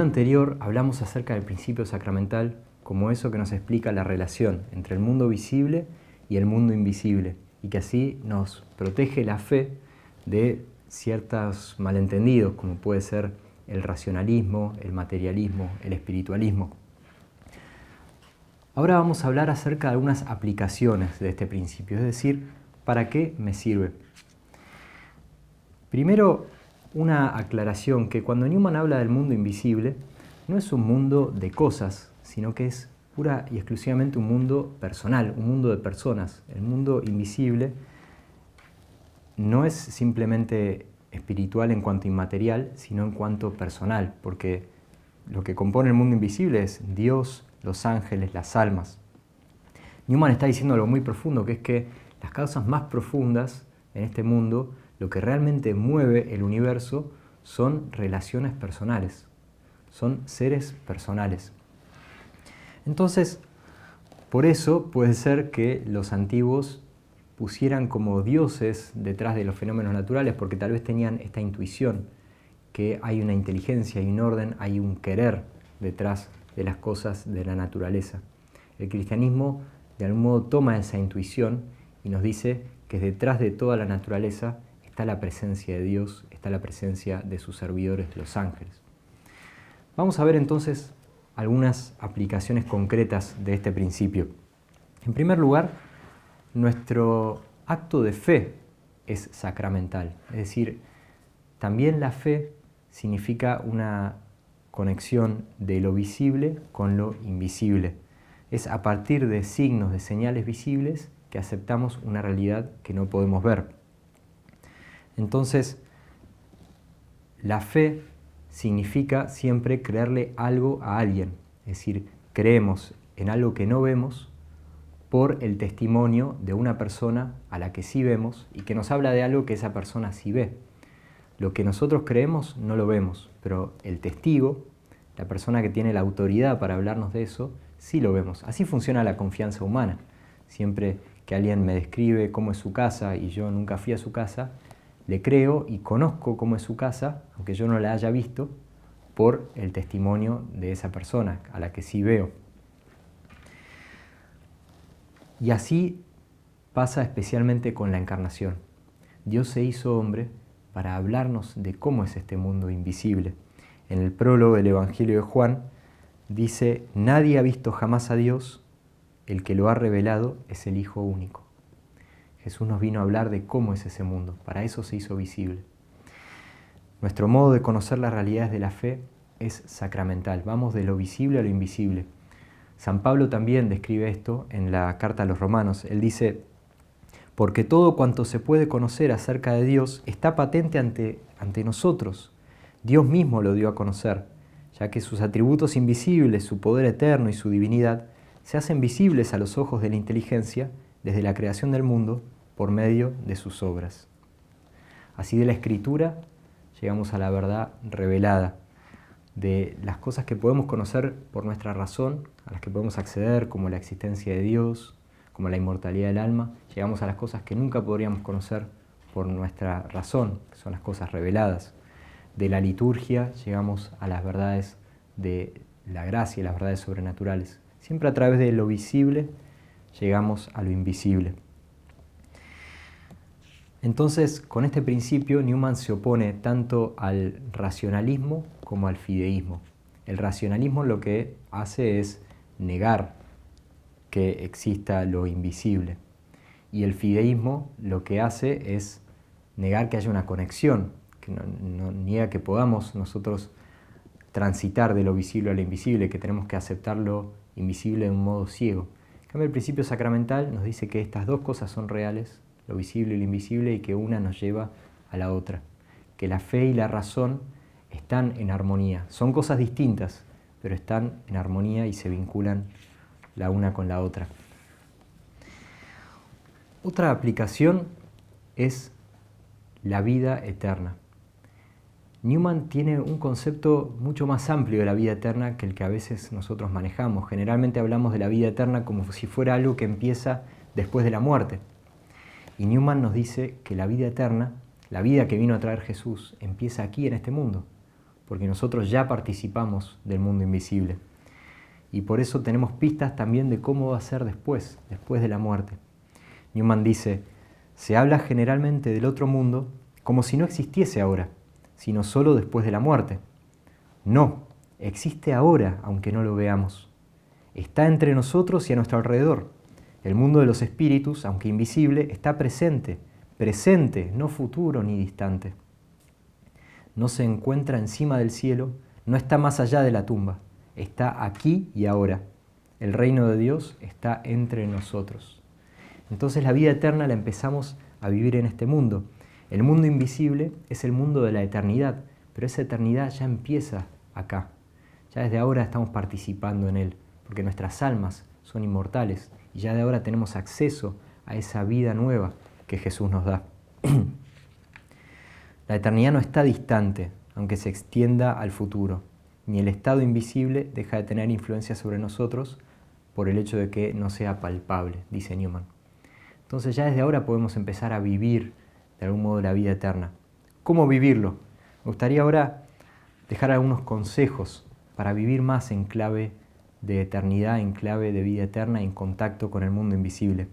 video anterior hablamos acerca del principio sacramental como eso que nos explica la relación entre el mundo visible y el mundo invisible, y que así nos protege la fe de ciertos malentendidos, como puede ser el racionalismo, el materialismo, el espiritualismo. Ahora vamos a hablar acerca de algunas aplicaciones de este principio, es decir, ¿para qué me sirve? Primero, una aclaración, que cuando Newman habla del mundo invisible, no es un mundo de cosas, sino que es pura y exclusivamente un mundo personal, un mundo de personas. El mundo invisible no es simplemente espiritual en cuanto inmaterial, sino en cuanto personal, porque lo que compone el mundo invisible es Dios, los ángeles, las almas. Newman está diciendo algo muy profundo, que es que las causas más profundas en este mundo, lo que realmente mueve el universo, son relaciones personales, son seres personales. Entonces, por eso puede ser que los antiguos pusieran como dioses detrás de los fenómenos naturales, porque tal vez tenían esta intuición, que hay una inteligencia, hay un orden, hay un querer detrás de las cosas de la naturaleza. El cristianismo de algún modo toma esa intuición y nos dice que detrás de toda la naturaleza está la presencia de Dios, está la presencia de sus servidores, los ángeles. Vamos a ver entonces algunas aplicaciones concretas de este principio. En primer lugar, nuestro acto de fe es sacramental, es decir, también la fe significa una conexión de lo visible con lo invisible. Es a partir de signos, de señales visibles, que aceptamos una realidad que no podemos ver. Entonces, la fe significa siempre creerle algo a alguien, es decir, creemos en algo que no vemos por el testimonio de una persona a la que sí vemos y que nos habla de algo que esa persona sí ve. Lo que nosotros creemos no lo vemos, pero el testigo, la persona que tiene la autoridad para hablarnos de eso, sí lo vemos. Así funciona la confianza humana. Siempre que alguien me describe cómo es su casa y yo nunca fui a su casa, le creo y conozco cómo es su casa, aunque yo no la haya visto, por el testimonio de esa persona, a la que sí veo. Y así pasa especialmente con la encarnación. Dios se hizo hombre para hablarnos de cómo es este mundo invisible. En el prólogo del Evangelio de Juan dice: nadie ha visto jamás a Dios, el que lo ha revelado es el Hijo único. Jesús nos vino a hablar de cómo es ese mundo, para eso se hizo visible. Nuestro modo de conocer las realidades de la fe es sacramental, vamos de lo visible a lo invisible. San Pablo también describe esto en la carta a los Romanos. Él dice: porque todo cuanto se puede conocer acerca de Dios está patente ante nosotros. Dios mismo lo dio a conocer, ya que sus atributos invisibles, su poder eterno y su divinidad se hacen visibles a los ojos de la inteligencia desde la creación del mundo por medio de sus obras. Así de la Escritura llegamos a la verdad revelada, de las cosas que podemos conocer por nuestra razón, a las que podemos acceder, como la existencia de Dios, como la inmortalidad del alma, llegamos a las cosas que nunca podríamos conocer por nuestra razón, que son las cosas reveladas. De la liturgia llegamos a las verdades de la gracia y las verdades sobrenaturales. Siempre a través de lo visible llegamos a lo invisible. Entonces, con este principio, Newman se opone tanto al racionalismo como al fideísmo. El racionalismo lo que hace es negar que exista lo invisible. Y el fideísmo lo que hace es negar que haya una conexión, que no niega que podamos nosotros transitar de lo visible a lo invisible, que tenemos que aceptar lo invisible de un modo ciego. En cambio, el principio sacramental nos dice que estas dos cosas son reales, lo visible y lo invisible, y que una nos lleva a la otra. Que la fe y la razón están en armonía. Son cosas distintas, pero están en armonía y se vinculan la una con la otra. Otra aplicación es la vida eterna. Newman tiene un concepto mucho más amplio de la vida eterna que el que a veces nosotros manejamos. Generalmente hablamos de la vida eterna como si fuera algo que empieza después de la muerte. Y Newman nos dice que la vida eterna, la vida que vino a traer Jesús, empieza aquí en este mundo. porque nosotros ya participamos del mundo invisible. Y por eso tenemos pistas también de cómo va a ser después de la muerte. Newman dice, se habla generalmente del otro mundo como si no existiese ahora, sino solo después de la muerte. No, existe ahora, aunque no lo veamos. Está entre nosotros y a nuestro alrededor. El mundo de los espíritus, aunque invisible, está presente, no futuro ni distante. No se encuentra encima del cielo, no está más allá de la tumba, está aquí y ahora. El reino de Dios está entre nosotros. Entonces la vida eterna la empezamos a vivir en este mundo. El mundo invisible es el mundo de la eternidad, pero esa eternidad ya empieza acá. Ya desde ahora estamos participando en él, porque nuestras almas son inmortales y ya de ahora tenemos acceso a esa vida nueva que Jesús nos da. La eternidad no está distante, aunque se extienda al futuro, ni el estado invisible deja de tener influencia sobre nosotros por el hecho de que no sea palpable, dice Newman. Entonces ya desde ahora podemos empezar a vivir de algún modo la vida eterna. ¿Cómo vivirlo? Me gustaría ahora dejar algunos consejos para vivir más en clave de eternidad, en clave de vida eterna, en contacto con el mundo invisible.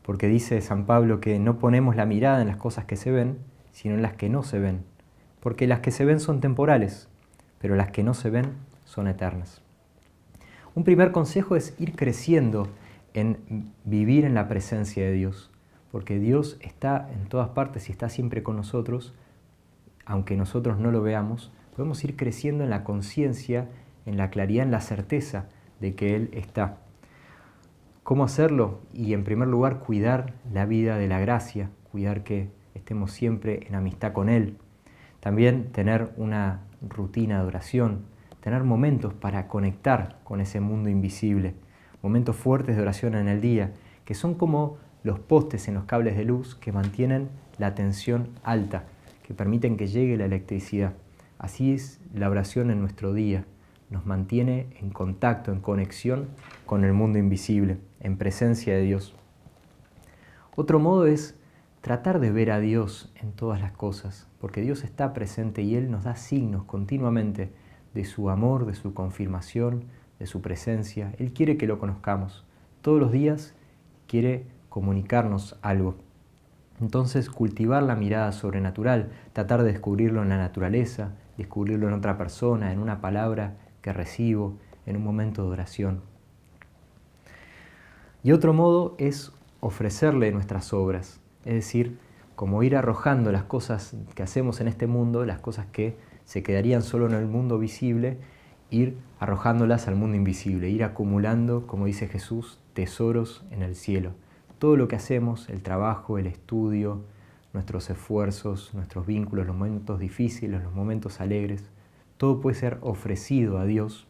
Porque dice San Pablo que no ponemos la mirada en las cosas que se ven, sino en las que no se ven. Porque las que se ven son temporales, pero las que no se ven son eternas. Un primer consejo es ir creciendo en vivir en la presencia de Dios, porque Dios está en todas partes y está siempre con nosotros, aunque nosotros no lo veamos. Podemos ir creciendo en la conciencia, en la claridad, en la certeza de que Él está. ¿Cómo hacerlo? Y en primer lugar, cuidar la vida de la gracia, cuidar que estemos siempre en amistad con Él. También tener una rutina de oración, tener momentos para conectar con ese mundo invisible, momentos fuertes de oración en el día, que son como los postes en los cables de luz que mantienen la tensión alta, que permiten que llegue la electricidad. Así es la oración en nuestro día, nos mantiene en contacto, en conexión con el mundo invisible, en presencia de Dios. Otro modo es tratar de ver a Dios en todas las cosas, porque Dios está presente y Él nos da signos continuamente de su amor, de su confirmación, de su presencia. Él quiere que lo conozcamos. Todos los días quiere comunicarnos algo. Entonces, cultivar la mirada sobrenatural, tratar de descubrirlo en la naturaleza, descubrirlo en otra persona, en una palabra que recibo, en un momento de oración. Y otro modo es ofrecerle nuestras obras, es decir, como ir arrojando las cosas que hacemos en este mundo, las cosas que se quedarían solo en el mundo visible, ir arrojándolas al mundo invisible, ir acumulando, como dice Jesús, tesoros en el cielo. Todo lo que hacemos, el trabajo, el estudio, nuestros esfuerzos, nuestros vínculos, los momentos difíciles, los momentos alegres, todo puede ser ofrecido a Dios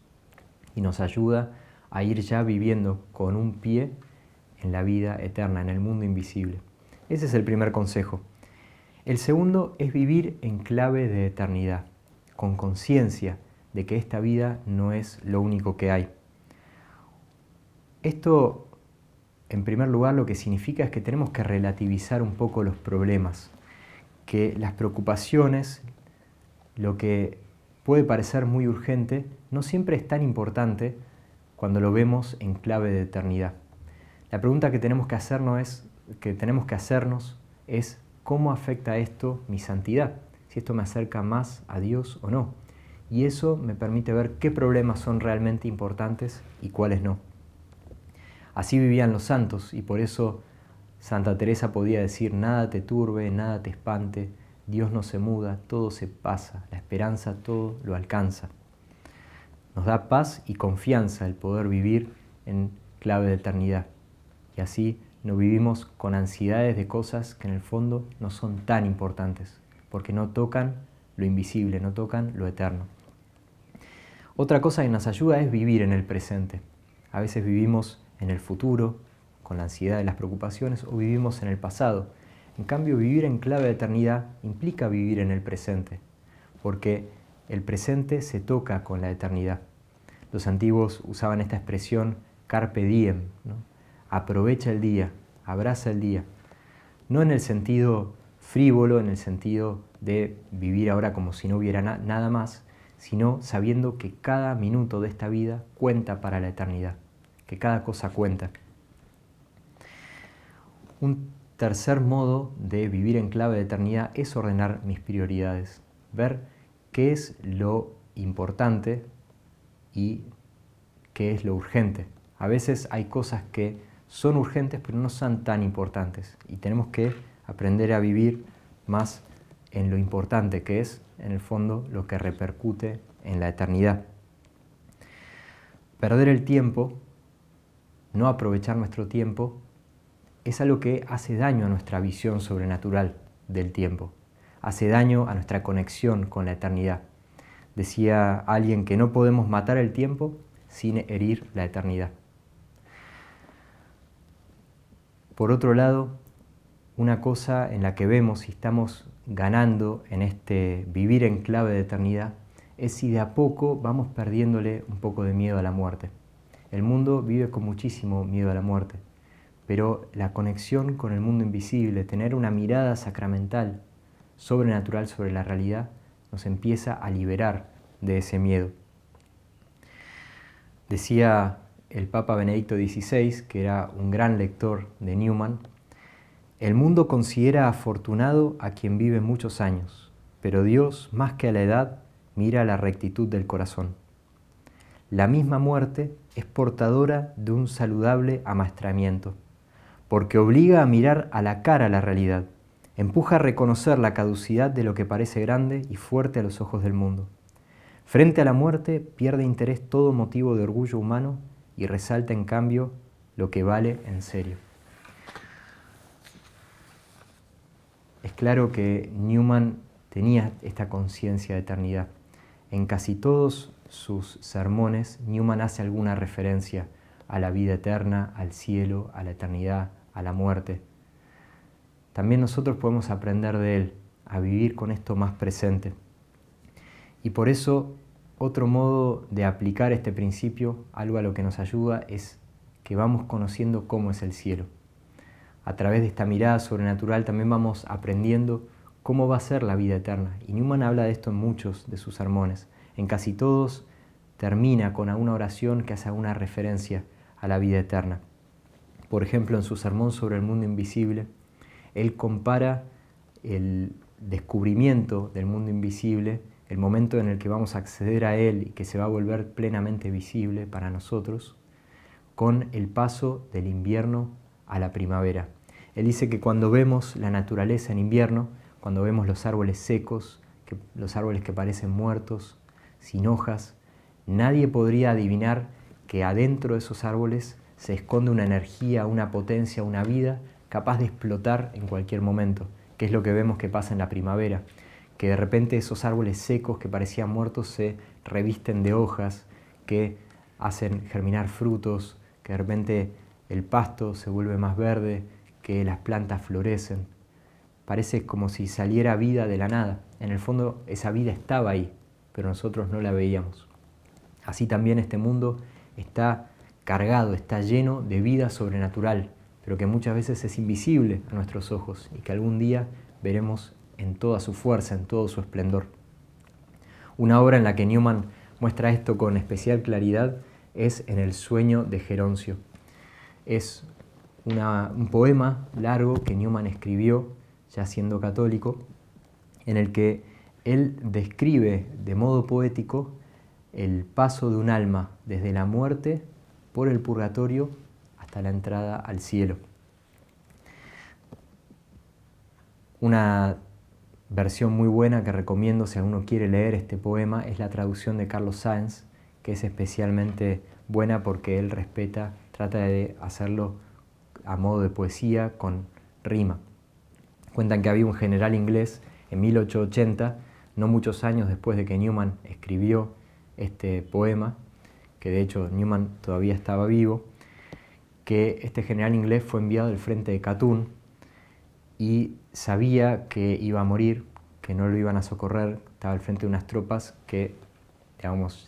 y nos ayuda a ir ya viviendo con un pie en la vida eterna, en el mundo invisible. Ese es el primer consejo. El segundo es vivir en clave de eternidad, con conciencia de que esta vida no es lo único que hay. Esto, en primer lugar, lo que significa es que tenemos que relativizar un poco los problemas, que las preocupaciones, lo que puede parecer muy urgente, no siempre es tan importante cuando lo vemos en clave de eternidad. La pregunta que tenemos que hacernos es ¿cómo afecta esto mi santidad? Si esto me acerca más a Dios o no. Y eso me permite ver qué problemas son realmente importantes y cuáles no. Así vivían los santos y por eso Santa Teresa podía decir: nada te turbe, nada te espante, Dios no se muda, todo se pasa, la esperanza todo lo alcanza. Nos da paz y confianza el poder vivir en clave de eternidad. Y así no vivimos con ansiedades de cosas que en el fondo no son tan importantes, porque no tocan lo invisible, no tocan lo eterno. Otra cosa que nos ayuda es vivir en el presente. A veces vivimos en el futuro, con la ansiedad de las preocupaciones, o vivimos en el pasado. En cambio, vivir en clave de eternidad implica vivir en el presente, porque el presente se toca con la eternidad. Los antiguos usaban esta expresión carpe diem, ¿no? Aprovecha el día, abraza el día. No en el sentido frívolo, en el sentido de vivir ahora como si no hubiera nada más, sino sabiendo que cada minuto de esta vida cuenta para la eternidad, que cada cosa cuenta. Un tercer modo de vivir en clave de eternidad es ordenar mis prioridades, ver qué es lo importante y qué es lo urgente. A veces hay cosas que son urgentes pero no son tan importantes y tenemos que aprender a vivir más en lo importante, que es en el fondo lo que repercute en la eternidad. Perder el tiempo, no aprovechar nuestro tiempo, es algo que hace daño a nuestra visión sobrenatural del tiempo, hace daño a nuestra conexión con la eternidad. Decía alguien que no podemos matar el tiempo sin herir la eternidad. Por otro lado, una cosa en la que vemos si estamos ganando en este vivir en clave de eternidad es si de a poco vamos perdiéndole un poco de miedo a la muerte. El mundo vive con muchísimo miedo a la muerte, pero la conexión con el mundo invisible, tener una mirada sacramental, sobrenatural sobre la realidad, nos empieza a liberar de ese miedo. Decía el Papa Benedicto XVI, que era un gran lector de Newman, el mundo considera afortunado a quien vive muchos años, pero Dios, más que a la edad, mira a la rectitud del corazón. La misma muerte es portadora de un saludable amaestramiento, porque obliga a mirar a la cara la realidad, empuja a reconocer la caducidad de lo que parece grande y fuerte a los ojos del mundo. Frente a la muerte pierde interés todo motivo de orgullo humano y resalta en cambio lo que vale en serio. Es claro que Newman tenía esta conciencia de eternidad. En casi todos sus sermones, Newman hace alguna referencia a la vida eterna, al cielo, a la eternidad, a la muerte. También nosotros podemos aprender de él, a vivir con esto más presente. Y por eso, otro modo de aplicar este principio, algo a lo que nos ayuda, es que vamos conociendo cómo es el cielo. A través de esta mirada sobrenatural también vamos aprendiendo cómo va a ser la vida eterna. Y Newman habla de esto en muchos de sus sermones. En casi todos termina con alguna oración que hace alguna referencia a la vida eterna. Por ejemplo, en su sermón sobre el mundo invisible, él compara el descubrimiento del mundo invisible, el momento en el que vamos a acceder a él y que se va a volver plenamente visible para nosotros, con el paso del invierno a la primavera. Él dice que cuando vemos la naturaleza en invierno, cuando vemos los árboles secos, los árboles que parecen muertos, sin hojas, nadie podría adivinar que adentro de esos árboles se esconde una energía, una potencia, una vida capaz de explotar en cualquier momento, que es lo que vemos que pasa en la primavera, que de repente esos árboles secos que parecían muertos se revisten de hojas, que hacen germinar frutos, que de repente el pasto se vuelve más verde, que las plantas florecen. Parece como si saliera vida de la nada. En el fondo esa vida estaba ahí, pero nosotros no la veíamos. Así también este mundo está cargado, está lleno de vida sobrenatural, pero que muchas veces es invisible a nuestros ojos y que algún día veremos en toda su fuerza, en todo su esplendor. Una obra en la que Newman muestra esto con especial claridad es en El sueño de Geroncio. Es un poema largo que Newman escribió ya siendo católico, en el que él describe de modo poético el paso de un alma desde la muerte por el purgatorio hasta la entrada al cielo. Una versión muy buena que recomiendo si alguno quiere leer este poema es la traducción de Carlos Sáenz, que es especialmente buena porque él trata de hacerlo a modo de poesía con rima. Cuentan que había un general inglés en 1880, no muchos años después de que Newman escribió este poema, que de hecho Newman todavía estaba vivo, que este general inglés fue enviado al frente de Katun y sabía que iba a morir, que no lo iban a socorrer, estaba al frente de unas tropas que, digamos,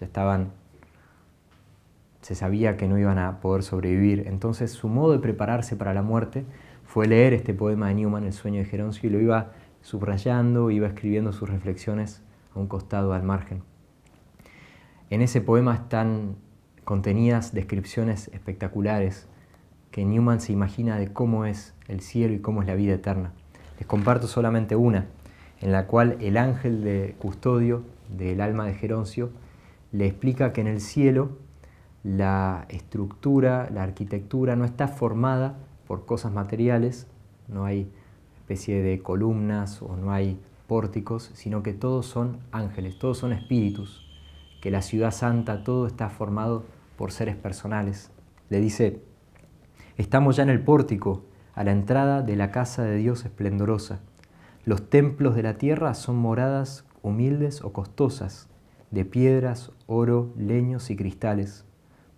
se sabía que no iban a poder sobrevivir. Entonces su modo de prepararse para la muerte fue leer este poema de Newman, El sueño de Geroncio, y lo iba subrayando, iba escribiendo sus reflexiones a un costado, al margen. En ese poema están contenidas descripciones espectaculares que Newman se imagina de cómo es el cielo y cómo es la vida eterna. Les comparto solamente una, en la cual el ángel de custodio del alma de Geroncio le explica que en el cielo la estructura, la arquitectura no está formada por cosas materiales, no hay especie de columnas o no hay pórticos, sino que todos son ángeles, todos son espíritus, que la ciudad santa, todo está formado por seres personales. Le dice: estamos ya en el pórtico, a la entrada de la casa de Dios esplendorosa. Los templos de la tierra son moradas humildes o costosas, de piedras, oro, leños y cristales,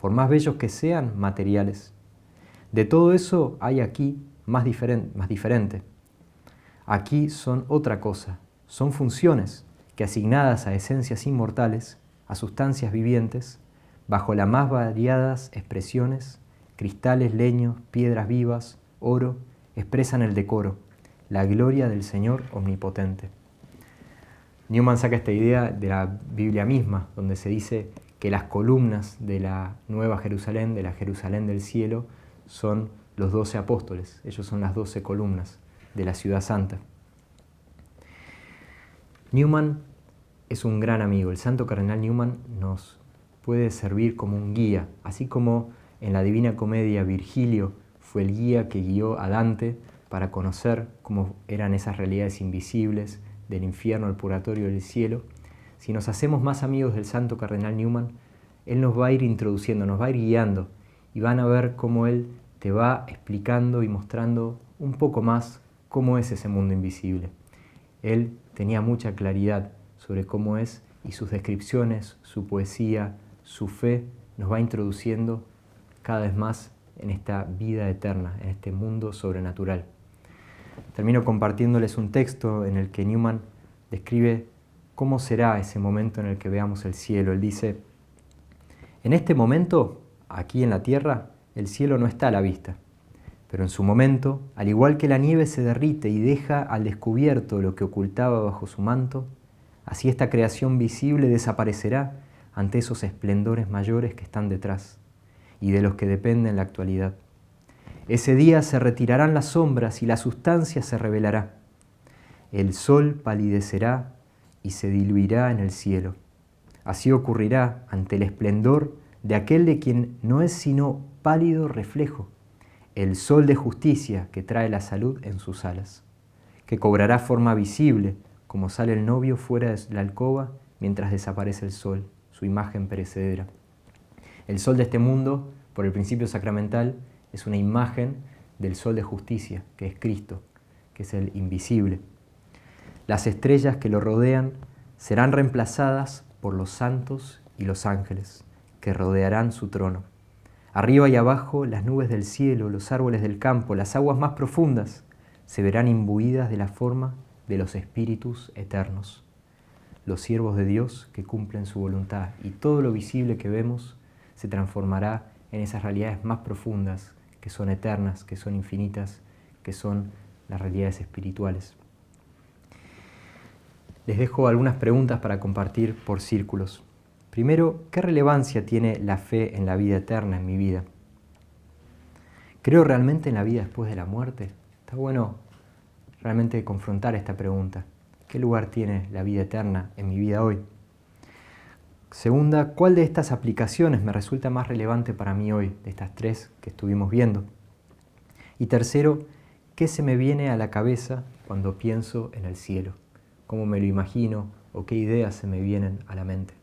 por más bellos que sean, materiales. De todo eso hay aquí más diferente. Aquí son otra cosa, son funciones que, asignadas a esencias inmortales, a sustancias vivientes, bajo las más variadas expresiones, cristales, leños, piedras vivas, oro, expresan el decoro, la gloria del Señor omnipotente. Newman saca esta idea de la Biblia misma, donde se dice que las columnas de la Nueva Jerusalén, de la Jerusalén del cielo, son los 12 apóstoles. Ellos son las 12 columnas de la ciudad santa. Newman es un gran amigo. El santo cardenal Newman nos puede servir como un guía, así como en la Divina Comedia Virgilio fue el guía que guió a Dante para conocer cómo eran esas realidades invisibles del infierno, el purgatorio y el cielo. Si nos hacemos más amigos del santo cardenal Newman, él nos va a ir introduciendo, nos va a ir guiando y van a ver cómo él te va explicando y mostrando un poco más cómo es ese mundo invisible. Él tenía mucha claridad sobre cómo es y sus descripciones, su poesía, su fe nos va introduciendo cada vez más en esta vida eterna, en este mundo sobrenatural. Termino compartiéndoles un texto en el que Newman describe cómo será ese momento en el que veamos el cielo. Él dice: en este momento, aquí en la tierra, el cielo no está a la vista, pero en su momento, al igual que la nieve se derrite y deja al descubierto lo que ocultaba bajo su manto, así esta creación visible desaparecerá ante esos esplendores mayores que están detrás y de los que depende en la actualidad. Ese día se retirarán las sombras y la sustancia se revelará. El sol palidecerá y se diluirá en el cielo. Así ocurrirá ante el esplendor de aquel de quien no es sino pálido reflejo, el sol de justicia que trae la salud en sus alas, que cobrará forma visible como sale el novio fuera de la alcoba mientras desaparece el sol, su imagen perecedera. El sol de este mundo, por el principio sacramental, es una imagen del sol de justicia, que es Cristo, que es el invisible. Las estrellas que lo rodean serán reemplazadas por los santos y los ángeles, que rodearán su trono. Arriba y abajo, las nubes del cielo, los árboles del campo, las aguas más profundas, se verán imbuidas de la forma de los espíritus eternos, los siervos de Dios que cumplen su voluntad, y todo lo visible que vemos se transformará en esas realidades más profundas, que son eternas, que son infinitas, que son las realidades espirituales. Les dejo algunas preguntas para compartir por círculos. Primero, ¿qué relevancia tiene la fe en la vida eterna en mi vida? ¿Creo realmente en la vida después de la muerte? Está bueno realmente confrontar esta pregunta. ¿Qué lugar tiene la vida eterna en mi vida hoy? Segunda, ¿cuál de estas aplicaciones me resulta más relevante para mí hoy, de estas tres que estuvimos viendo? Y tercero, ¿qué se me viene a la cabeza cuando pienso en el cielo? ¿Cómo me lo imagino o qué ideas se me vienen a la mente?